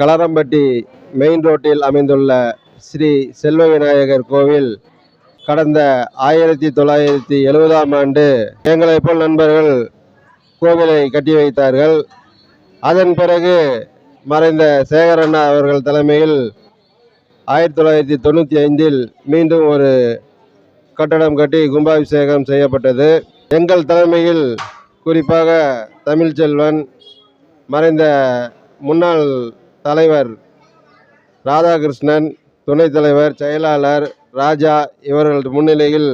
Kalarampatti main ரோட்டில் அமைந்துள்ள ஸ்ரீ செல்வ விநாயகர் கோவில் கடந்த 1970ஆம் ஆண்டு எங்களைப் போல் நண்பர்கள் கோவிலை கட்டி வைத்தார்கள். அதன் பிறகு மறைந்த சேகரண்ணா அவர்கள் தலைமையில் 1995இல் மீண்டும் ஒரு கட்டடம் கட்டி கும்பாபிஷேகம் செய்யப்பட்டது. எங்கள் தலைமையில் குறிப்பாக தமிழ்ச்செல்வன், மறைந்த முன்னாள் தலைவர் ராதாகிருஷ்ணன், துணைத் தலைவர், செயலாளர் ராஜா இவர்கள் முன்னிலையில்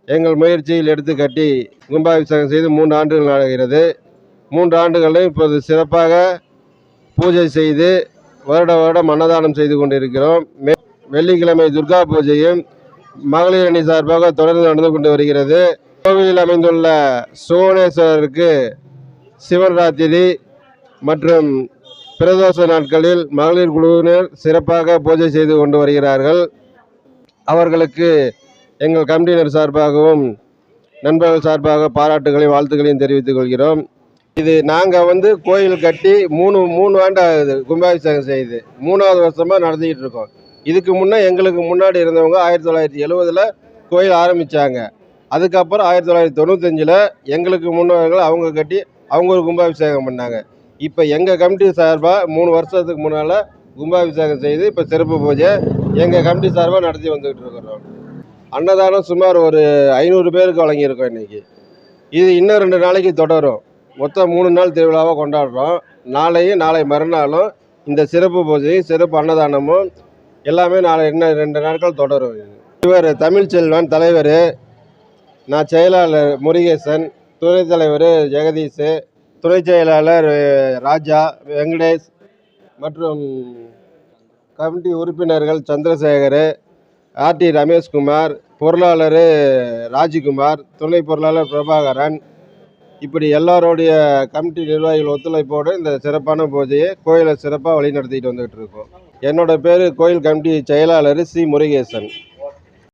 எங்கள் முயற்சியில் எடுத்து கட்டி கும்பாபிஷேகம் செய்து 3 ஆண்டுகள் ஆகிறது. 3 ஆண்டுகளும் இப்போது சிறப்பாக பூஜை செய்து வருடம் அன்னதானம் செய்து கொண்டிருக்கிறோம். வெள்ளிக்கிழமை துர்கா பூஜையும் மகளிர் அணி சார்பாக தொடர்ந்து நடந்து கொண்டு வருகிறது. கோவிலில் அமைந்துள்ள சுவனேஸ்வரருக்கு சிவராத்திரி மற்றும் பிரதோஷ நாட்களில் மகளிர் குழுவினர் சிறப்பாக பூஜை செய்து கொண்டு வருகிறார்கள். அவர்களுக்கு எங்கள் கமிட்டியினர் சார்பாகவும் நண்பர்கள் சார்பாக பாராட்டுகளையும் வாழ்த்துக்களையும் தெரிவித்துக் கொள்கிறோம். இது நாங்கள் கோயில் கட்டி மூணு ஆண்டு ஆகுது. கும்பாபிஷேகம் செய்து 3வது வருஷமாக நடத்திக்கிட்டு இருக்கோம். இதுக்கு முன்னே எங்களுக்கு முன்னாடி இருந்தவங்க 1970இல் கோயில் ஆரம்பித்தாங்க. அதுக்கப்புறம் 1995இல் எங்களுக்கு முன்னவர்கள் அவங்க கட்டி அவங்க ஒரு கும்பாபிஷேகம் பண்ணாங்க. இப்போ எங்கள் கமிட்டி சார்பாக 3 வருஷத்துக்கு முன்னால் கும்பாபிஷேகம் செய்து இப்போ சிறப்பு பூஜை எங்கள் கமிட்டி சார்பாக நடத்தி வந்துக்கிட்டு இருக்கிறோம். அன்னதானம் சுமார் ஒரு 500 பேருக்கு வழங்கியிருக்கோம் இன்றைக்கி. இது இன்னும் 2 நாளைக்கு தொடரும். மொத்தம் 3 நாள் திருவிழாவாக கொண்டாடுறோம். நாளை மறுநாளும் இந்த சிறப்பு பூஜையும் சிறப்பு அன்னதானமும் எல்லாமே இன்னும் 2 நாட்கள் தொடரும். இவர் தமிழ்ச்செல்வன் தலைவர், நான் செயலாளர் முருகேசன், துணைத் தலைவர் ஜெகதீஷ், துணை செயலாளர் ராஜா, வெங்கடேஷ் மற்றும் கமிட்டி உறுப்பினர்கள் சந்திரசேகர், ஆர்டி ரமேஷ்குமார், பொருளாளர் ராஜ்குமார், துணை பொருளாளர் பிரபாகரன், இப்படி எல்லாரோடைய கமிட்டி நிர்வாகிகள் ஒத்துழைப்போடு இந்த சிறப்பான பூஜையை கோயிலை சிறப்பாக வழி நடத்திட்டு வந்துகிட்டு இருக்கோம். என்னோட பேர் கோயில் கமிட்டி செயலாளர் சி முருகேசன்.